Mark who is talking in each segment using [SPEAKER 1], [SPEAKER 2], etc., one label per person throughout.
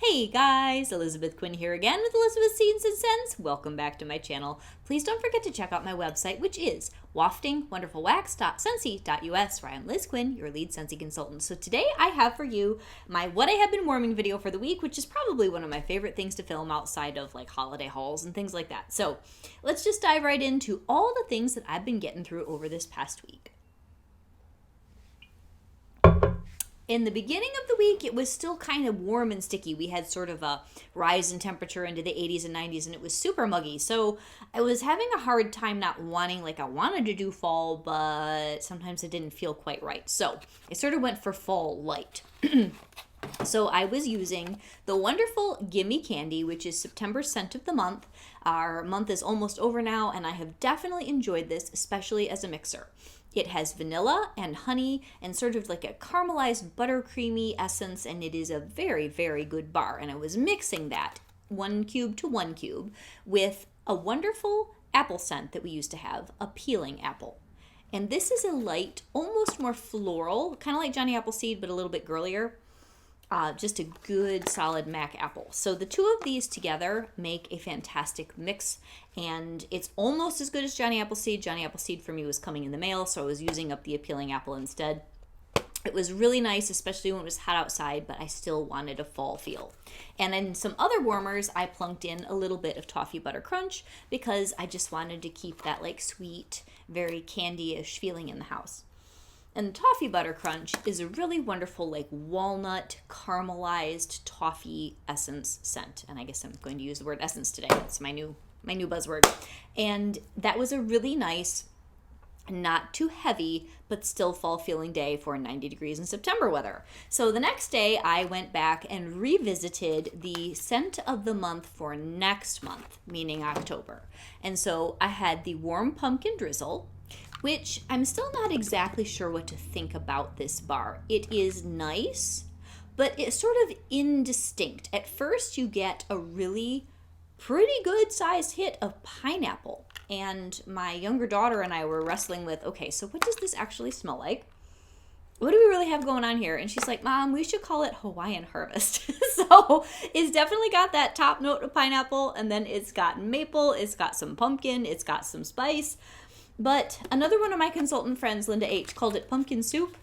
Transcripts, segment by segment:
[SPEAKER 1] Hey guys, Elizabeth Quinn here again with Elizabeth Seeds and Scents. Welcome back to my channel. Please don't forget to check out my website, which is waftingwonderfulwax.scentsy.us, where I'm Liz Quinn, your lead Scentsy consultant. So today I have for you my What I Have Been Warming video for the week, which is probably one of my favorite things to film outside of like holiday hauls and things like that. So let's just dive right into all the things that I've been getting through over this past week. In the beginning of the week, it was still kind of warm and sticky. We had sort of a rise in temperature into the 80s and 90s, and it was super muggy. So I was having a hard time not wanting, I wanted to do fall, but sometimes it didn't feel quite right. So I sort of went for fall light. So I was using the wonderful Gimme Candy, which is September's scent of the month. Our month is almost over now, and I have definitely enjoyed this, especially as a mixer. It has vanilla and honey and sort of like a caramelized buttercreamy essence, and it is a very, very good bar. And I was mixing that 1 cube to 1 cube with a wonderful apple scent that we used to have, a peeling apple. And this is a light, almost more floral, kind of like Johnny Appleseed, but a little bit girlier. Just a good solid Mac apple. So the two of these together make a fantastic mix, and it's almost as good as Johnny Appleseed. Johnny Appleseed for me was coming in the mail, so I was using up the appealing apple instead. It was really nice, especially when it was hot outside, but I still wanted a fall feel. And in some other warmers, I plunked in a little bit of Toffee Butter Crunch because I just wanted to keep that sweet, very candy-ish feeling in the house. And the Toffee Butter Crunch is a really wonderful walnut caramelized toffee essence scent. And I guess I'm going to use the word essence today. It's my new buzzword. And that was a really nice, not too heavy, but still fall feeling day for 90 degrees in September weather. So the next day I went back and revisited the scent of the month for next month, meaning October. And so I had the warm Pumpkin Drizzle, which I'm still not exactly sure what to think about this bar. It is nice, but it's sort of indistinct. At first, you get a really pretty good sized hit of pineapple. And my younger daughter and I were wrestling with, okay, so what does this actually smell like? What do we really have going on here? And she's like, Mom, we should call it Hawaiian Harvest. So it's definitely got that top note of pineapple, and then it's got maple, it's got some pumpkin, it's got some spice. But another one of my consultant friends, Linda H., called it pumpkin soup.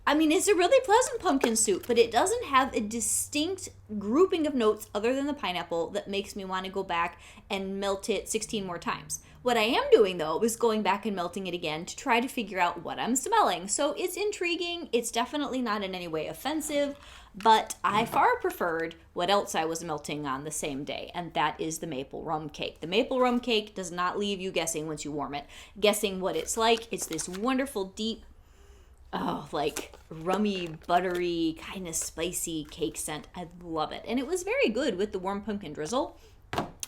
[SPEAKER 1] I mean, it's a really pleasant pumpkin soup, but it doesn't have a distinct grouping of notes other than the pineapple that makes me want to go back and melt it 16 more times. What I am doing, though, is going back and melting it again to try to figure out what I'm smelling. So it's intriguing. It's definitely not in any way offensive, but I far preferred what else I was melting on the same day, and that is the maple rum cake. The maple rum cake does not leave you guessing once you warm it. Guessing what it's like. It's this wonderful, deep, rummy, buttery, kind of spicy cake scent. I love it. And it was very good with the warm pumpkin drizzle,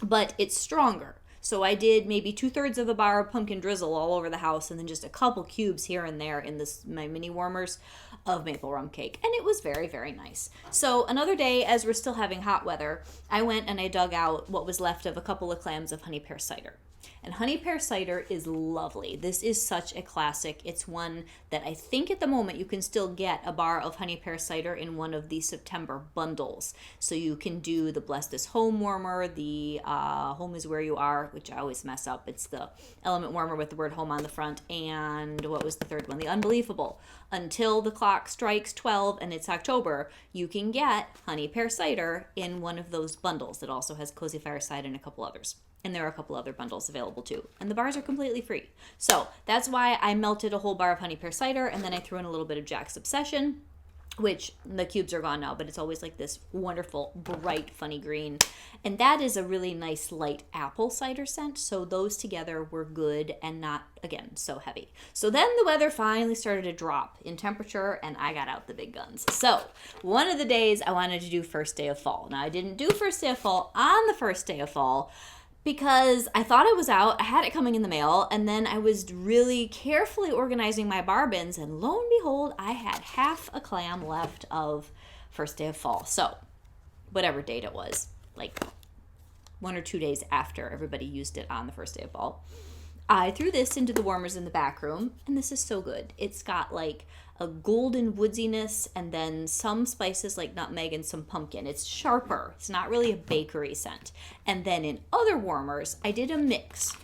[SPEAKER 1] but it's stronger. So I did maybe 2/3 of a bar of pumpkin drizzle all over the house, and then just a couple cubes here and there in my mini warmers of maple rum cake. And it was very, very nice. So another day, as we're still having hot weather, I went and I dug out what was left of a couple of clams of honey pear cider. And honey pear cider is lovely. This is such a classic. It's one that I think at the moment you can still get a bar of honey pear cider in one of the September bundles. So you can do the Bless This Home warmer, the Home Is Where You Are, which I always mess up. It's the element warmer with the word home on the front. And what was the third one? The Unbelievable. Until the clock strikes 12 and it's October, you can get honey pear cider in one of those bundles that also has Cozy Fireside and a couple others. And there are a couple other bundles available too. And the bars are completely free. So that's why I melted a whole bar of honey pear cider, and then I threw in a little bit of Jack's Obsession, which the cubes are gone now, but it's always like this wonderful, bright, funny green. And that is a really nice light apple cider scent. So those together were good and not, again, so heavy. So then the weather finally started to drop in temperature, and I got out the big guns. So one of the days I wanted to do first day of fall. Now I didn't do first day of fall on the first day of fall, because I thought it was out, I had it coming in the mail, and then I was really carefully organizing my bar bins, and lo and behold, I had half a clam left of first day of fall. So, whatever date it was, 1 or 2 days after everybody used it on the first day of fall, I threw this into the warmers in the back room, and this is so good. It's got a golden woodsiness, and then some spices like nutmeg and some pumpkin. It's sharper. It's not really a bakery scent. And then in other warmers, I did a mix.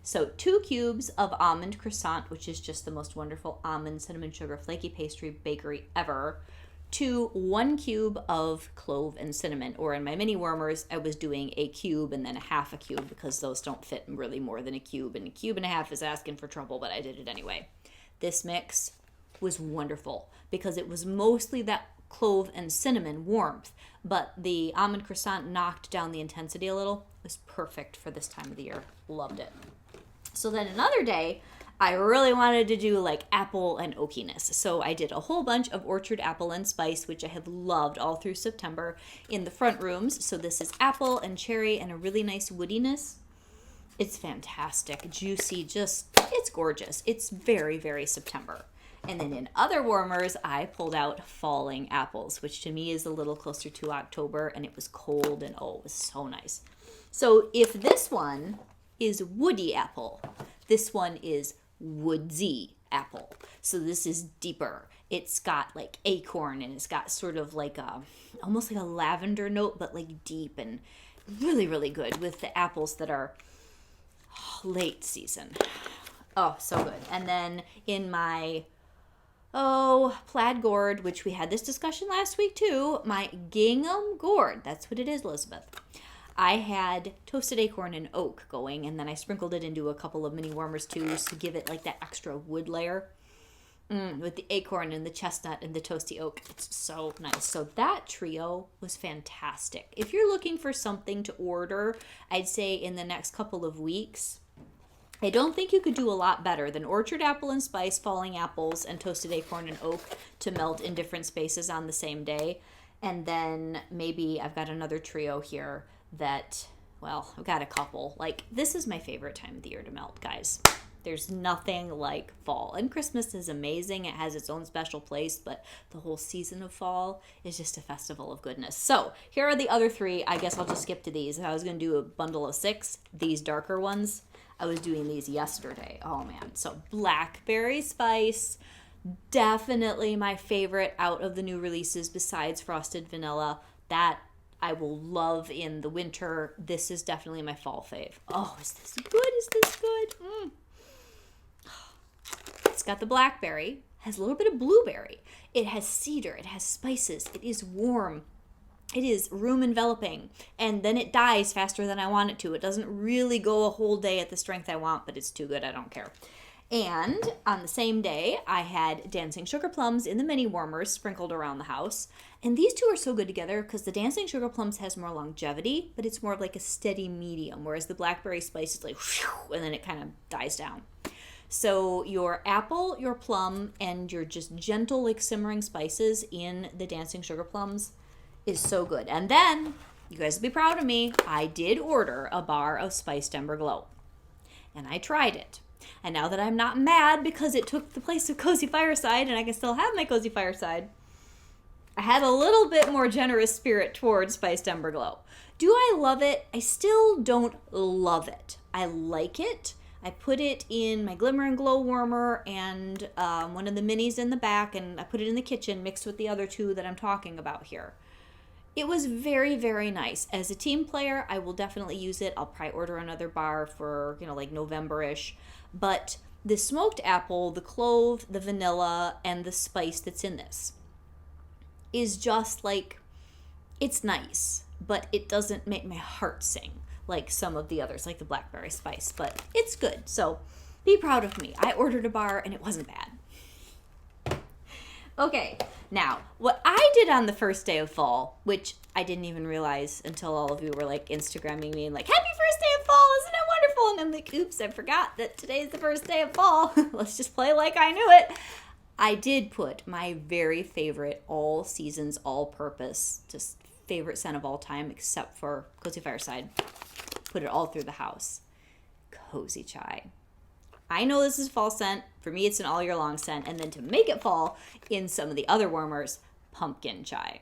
[SPEAKER 1] So 2 cubes of Almond Croissant, which is just the most wonderful almond cinnamon sugar flaky pastry bakery ever, to 1 cube of clove and cinnamon. Or in my mini warmers, I was doing a cube and then a half a cube because those don't fit really more than a cube. And a cube and a half is asking for trouble, but I did it anyway. This mix was wonderful because it was mostly that clove and cinnamon warmth, but the Almond Croissant knocked down the intensity a little. It was perfect for this time of the year. Loved it. So then another day, I really wanted to do like apple and oakiness. So I did a whole bunch of orchard apple and spice, which I have loved all through September in the front rooms. So this is apple and cherry and a really nice woodiness. It's fantastic, juicy, it's gorgeous. It's very, very September. And then in other warmers, I pulled out falling apples, which to me is a little closer to October, and it was cold and oh, it was so nice. So if this one is woody apple, this one is woodsy apple. So this is deeper. It's got like acorn and it's got sort of like almost like a lavender note, but like deep and really, really good with the apples that are late season. Oh, so good. And then in my plaid gourd, which we had this discussion last week too, my gingham gourd, that's what it is, Elizabeth. I had toasted acorn and oak going, and then I sprinkled it into a couple of mini warmers too, just to give it like that extra wood layer with the acorn and the chestnut and the toasty oak. It's so nice. So that trio was fantastic. If you're looking for something to order, I'd say in the next couple of weeks, I don't think you could do a lot better than orchard apple and spice, falling apples, and toasted acorn and oak to melt in different spaces on the same day. And then maybe I've got another trio here that, well, I've got a couple. Like, this is my favorite time of the year to melt, guys. There's nothing like fall. And Christmas is amazing. It has its own special place, but the whole season of fall is just a festival of goodness. So here are the other 3. I guess I'll just skip to these. If I was going to do a bundle of 6, these darker ones, I was doing these yesterday. Oh, man. So Blackberry Spice, definitely my favorite out of the new releases besides Frosted Vanilla. That I will love in the winter. This is definitely my fall fave. Oh, is this good? Is this good? It's got the blackberry, has a little bit of blueberry. It has cedar, it has spices, it is warm. It is room enveloping, and then it dies faster than I want it to. It doesn't really go a whole day at the strength I want, but it's too good, I don't care. And on the same day, I had dancing sugar plums in the mini warmers sprinkled around the house. And these two are so good together because the dancing sugar plums has more longevity, but it's more of like a steady medium, whereas the blackberry spice is like, whew, and then it kind of dies down. So your apple, your plum, and your just gentle, like simmering spices in the dancing sugar plums is so good. And then, you guys will be proud of me, I did order a bar of spiced Ember Glow. And I tried it. And now that I'm not mad because it took the place of Cozy Fireside and I can still have my Cozy Fireside, I had a little bit more generous spirit towards spiced Ember Glow. Do I love it? I still don't love it. I like it. I put it in my Glimmer and Glow warmer and one of the minis in the back, and I put it in the kitchen mixed with the other 2 that I'm talking about here. It was very, very nice. As a team player, I will definitely use it. I'll probably order another bar for, like November-ish. But the smoked apple, the clove, the vanilla, and the spice that's in this is just like, it's nice, but it doesn't make my heart sing like some of the others, like the Blackberry Spice, but it's good. So be proud of me. I ordered a bar and it wasn't bad. Okay, now, what I did on the first day of fall, which I didn't even realize until all of you were like Instagramming me and like, happy first day of fall, isn't it wonderful? And I'm like, oops, I forgot that today's the first day of fall. Let's just play like I knew it. I did put my very favorite all seasons, all purpose, just favorite scent of all time, except for Cozy Fireside. Put it all through the house. Cozy Chai. I know this is fall scent. For me, it's an all year long scent. And then to make it fall in some of the other warmers, pumpkin chai.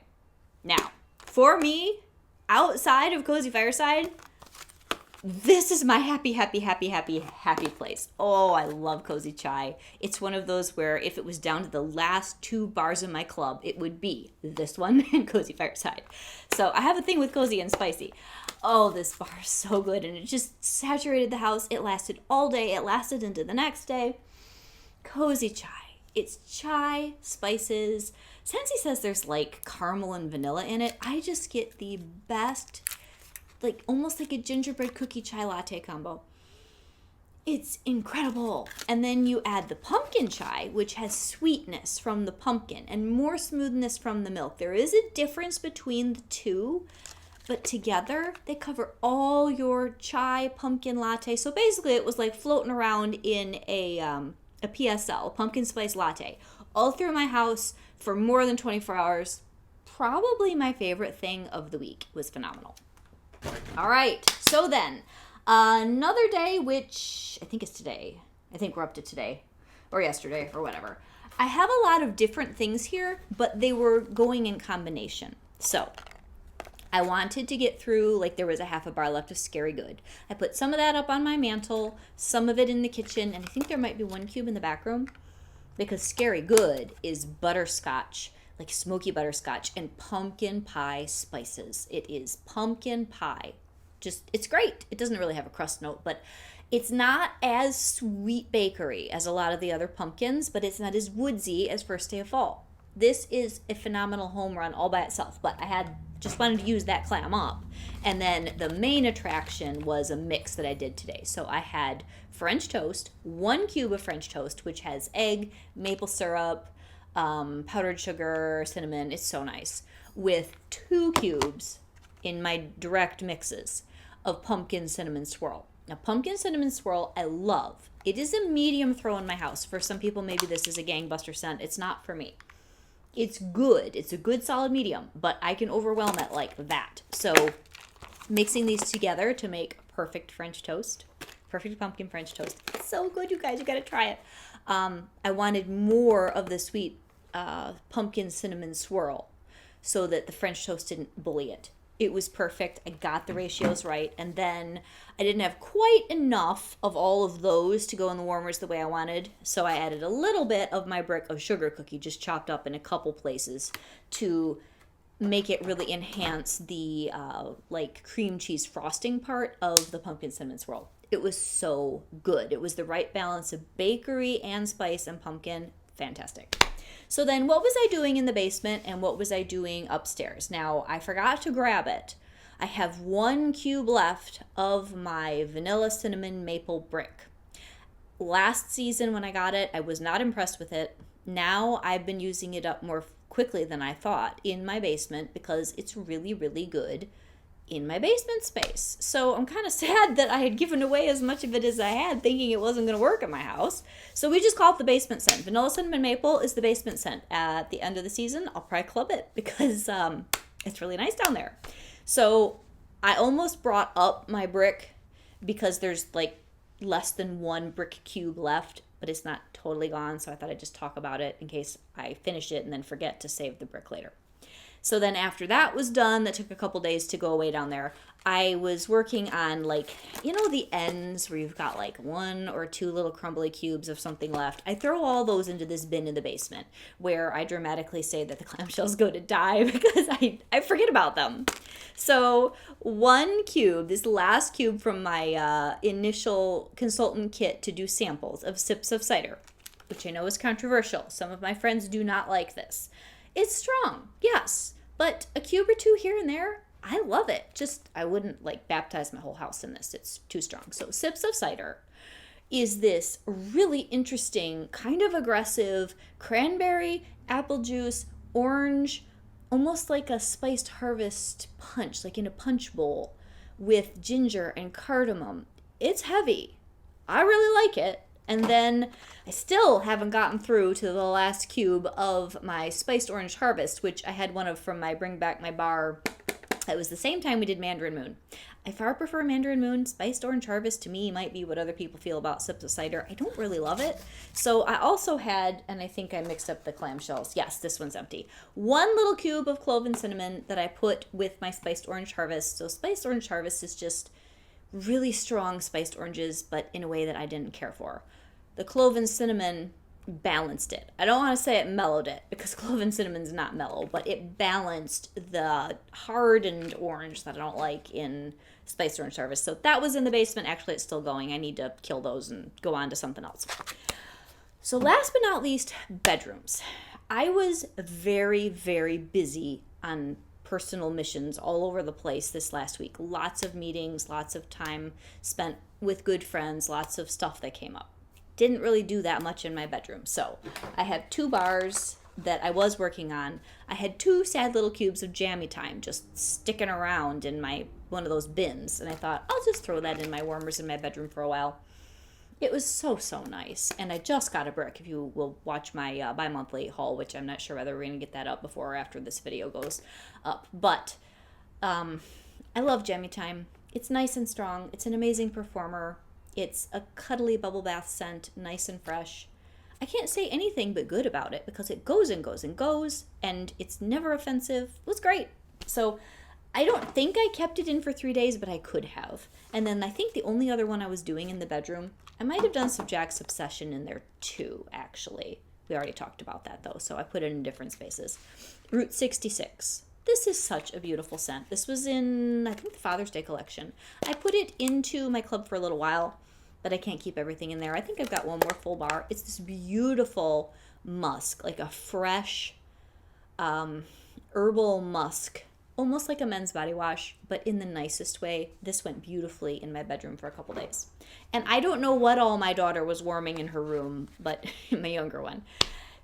[SPEAKER 1] Now, for me, outside of Cozy Fireside, This is my happy, happy, happy, happy, happy place. Oh, I love Cozy Chai. It's one of those where if it was down to the last 2 bars in my club, it would be this one and Cozy Fireside. So I have a thing with cozy and spicy. Oh, this bar is so good, and it just saturated the house. It lasted all day. It lasted into the next day. Cozy Chai. It's chai, spices. Since he says there's like caramel and vanilla in it, I just get the best, like almost like a gingerbread cookie chai latte combo. It's incredible. And then you add the pumpkin chai, which has sweetness from the pumpkin and more smoothness from the milk. There is a difference between the two, but together they cover all your chai pumpkin latte. So basically it was like floating around in a PSL, pumpkin spice latte, all through my house for more than 24 hours. Probably my favorite thing of the week. It was phenomenal. All right, so then another day, which I think is today. I think we're up to today or yesterday or whatever. I have a lot of different things here, but they were going in combination. So I wanted to get through, like there was a half a bar left of Scary Good. I put some of that up on my mantle, some of it in the kitchen, and I think there might be 1 cube in the back room because Scary Good is butterscotch, like smoky butterscotch and pumpkin pie spices. It is pumpkin pie. Just, it's great. It doesn't really have a crust note, but it's not as sweet bakery as a lot of the other pumpkins, but it's not as woodsy as First Day of Fall. This is a phenomenal home run all by itself, but I just wanted to use that clam up. And then the main attraction was a mix that I did today. So I had French toast, 1 cube of French toast, which has egg, maple syrup, powdered sugar, cinnamon. It's so nice. With 2 cubes in my direct mixes of pumpkin cinnamon swirl. Now, pumpkin cinnamon swirl, I love. It is a medium throw in my house. For some people, maybe this is a gangbuster scent. It's not for me. It's good. It's a good solid medium, but I can overwhelm it like that. So mixing these together to make perfect French toast, perfect pumpkin French toast. It's so good, you guys. You got to try it. I wanted more of the sweet pumpkin cinnamon swirl so that the French toast didn't bully it. It was perfect. I got the ratios right. And then I didn't have quite enough of all of those to go in the warmers the way I wanted. So I added a little bit of my brick of sugar cookie, just chopped up in a couple places to make it really enhance the like cream cheese frosting part of the pumpkin cinnamon swirl. It was so good. It was the right balance of bakery and spice and pumpkin. Fantastic. So then what was I doing in the basement and what was I doing upstairs? Now, I forgot to grab it. I have 1 cube left of my vanilla cinnamon maple brick. Last season when I got it, I was not impressed with it. Now I've been using it up more quickly than I thought in my basement because it's really, really good in my basement space. So I'm kind of sad that I had given away as much of it as I had, thinking it wasn't going to work at my house. So we just call it the basement scent. Vanilla cinnamon maple is the basement scent. At the end of the season, I'll probably club it because it's really nice down there. So I almost brought up my brick because there's like less than 1 brick cube left, but it's not totally gone. So I thought I'd just talk about it in case I finish it and then forget to save the brick later. So then after that was done, that took a couple days to go away down there, I was working on like, you know, the ends where you've got like 1 or 2 little crumbly cubes of something left. I throw all those into this bin in the basement where I dramatically say that the clamshells go to die because I forget about them. So 1 cube, this last cube from my initial consultant kit to do samples of sips of cider, which I know is controversial. Some of my friends do not like this. It's strong, yes, but a cube or 2 here and there, I love it. Just, I wouldn't like baptize my whole house in this. It's too strong. So Sips of Cider is this really interesting, kind of aggressive cranberry, apple juice, orange, almost like a spiced harvest punch, like in a punch bowl with ginger and cardamom. It's heavy. I really like it. And then I still haven't gotten through to the last cube of my spiced orange harvest, which I had one of from my Bring Back My Bar. It was the same time we did Mandarin Moon. I far prefer Mandarin Moon. Spiced orange harvest to me might be what other people feel about Sips of Cider. I don't really love it. So I also had, and I think I mixed up the clamshells. Yes, this one's empty. 1 little cube of clove and cinnamon that I put with my spiced orange harvest. So spiced orange harvest is just really strong spiced oranges, but in a way that I didn't care for. The clove and cinnamon balanced it. I don't want to say it mellowed it, because clove and cinnamon's not mellow, but it balanced the hardened orange that I don't like in spiced orange harvest. So that was in the basement. Actually, it's still going. I need to kill those and go on to something else. So last but not least, bedrooms. I was very, very busy on personal missions all over the place this last week. Lots of meetings, lots of time spent with good friends, lots of stuff that came up. Didn't really do that much in my bedroom. So I have 2 bars that I was working on. I had 2 sad little cubes of Jammy Time just sticking around in one of those bins. And I thought, I'll just throw that in my warmers in my bedroom for a while. It was so, so nice. And I just got a brick, if you will watch my bi-monthly haul, which I'm not sure whether we're going to get that up before or after this video goes up. But I love Jammy Time. It's nice and strong. It's an amazing performer. It's a cuddly bubble bath scent, nice and fresh. I can't say anything but good about it because it goes and goes and goes, and it's never offensive. It was great. So I don't think I kept it in for 3 days, but I could have. And then I think the only other one I was doing in the bedroom, I might have done some Jack's Obsession in there too, actually. We already talked about that though, so I put it in different spaces. Route 66. This is such a beautiful scent. This was in, I think, the Father's Day collection. I put it into my club for a little while, but I can't keep everything in there. I think I've got one more full bar. It's this beautiful musk, like a fresh herbal musk, almost like a men's body wash, but in the nicest way. This went beautifully in my bedroom for a couple days. And I don't know what all my daughter was warming in her room, but my younger one.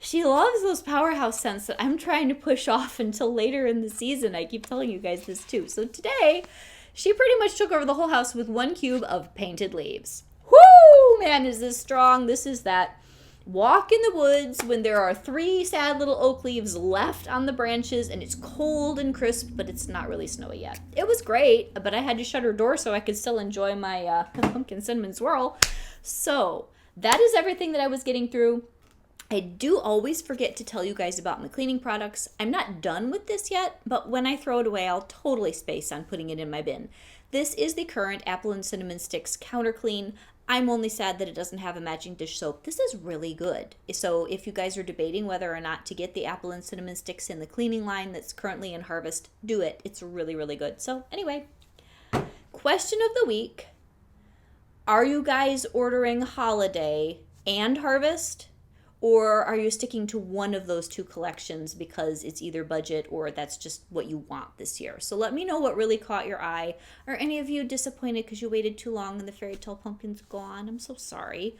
[SPEAKER 1] She loves those powerhouse scents that I'm trying to push off until later in the season. I keep telling you guys this too. So today, she pretty much took over the whole house with 1 cube of Painted Leaves. Whoo! Man, is this strong. This is that walk in the woods when there are 3 sad little oak leaves left on the branches and it's cold and crisp, but it's not really snowy yet. It was great, but I had to shut her door so I could still enjoy my pumpkin cinnamon swirl. So that is everything that I was getting through. I do always forget to tell you guys about my cleaning products. I'm not done with this yet, but when I throw it away, I'll totally space on putting it in my bin. This is the current Apple and Cinnamon Sticks Counter Clean. I'm only sad that it doesn't have a matching dish soap. This is really good. So if you guys are debating whether or not to get the Apple and Cinnamon Sticks in the cleaning line that's currently in harvest, do it. It's really, really good. So anyway, question of the week. Are you guys ordering holiday and harvest? Or are you sticking to one of those 2 collections because it's either budget or that's just what you want this year? So let me know what really caught your eye. Are any of you disappointed because you waited too long and the fairy tale pumpkin's gone? I'm so sorry.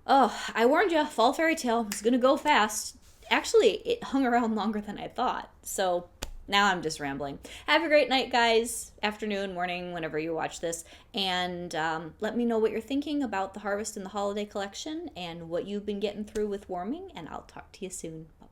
[SPEAKER 1] Oh, I warned you, fall fairy tale is going to go fast. Actually, it hung around longer than I thought. So now I'm just rambling. Have a great night, guys. Afternoon, morning, whenever you watch this. And let me know what you're thinking about the harvest and the holiday collection and what you've been getting through with warming. And I'll talk to you soon. Bye.